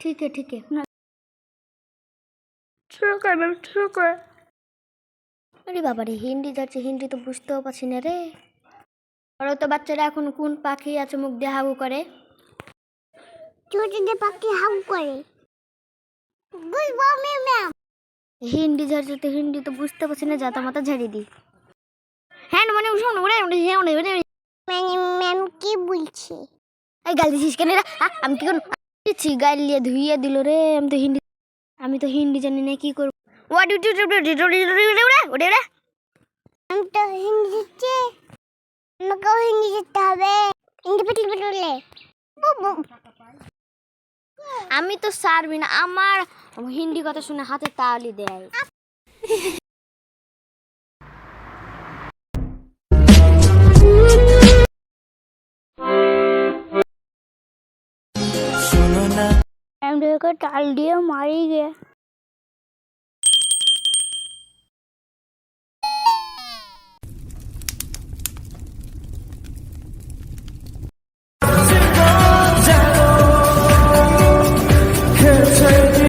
ठीक है ना শুরু কর ম্যাম শুরু কর। আরে বাবা রে হিন্দি যাচ্ছে, হিন্দি তো বুঝতেও পারছি না রে। আর তো বাচ্চারা এখন কোন পাখি আছে মুখ দিয়ে হাগু করে? ছোটদের পাখি হাগু করে বুঝবো ম্যাম। হিন্দি যাচ্ছে তো হিন্দি তো বুঝতে পারছি না, যাতা মাথা ঝাড়ি দি। হ্যাঁ মানে শোন ওরে ম্যাম কি বলছে? এই গাল দিছিস কেন রে? আমি কি করছি? গাল দিয়ে ধুইয়ে দিল রে। আমি তো হিন্দি জানি না, কি করব? হোয়াট ডু ডু ওরে আমি তো হিন্দি দিচ্ছি, আমাকেও হিন্দি দিতে হবে। হিন্দি বলে আমি তো সারবি না, আমার হিন্দি কথা শুনে হাতে তালি দেয়। हम देखो टाल दिया मारी गया।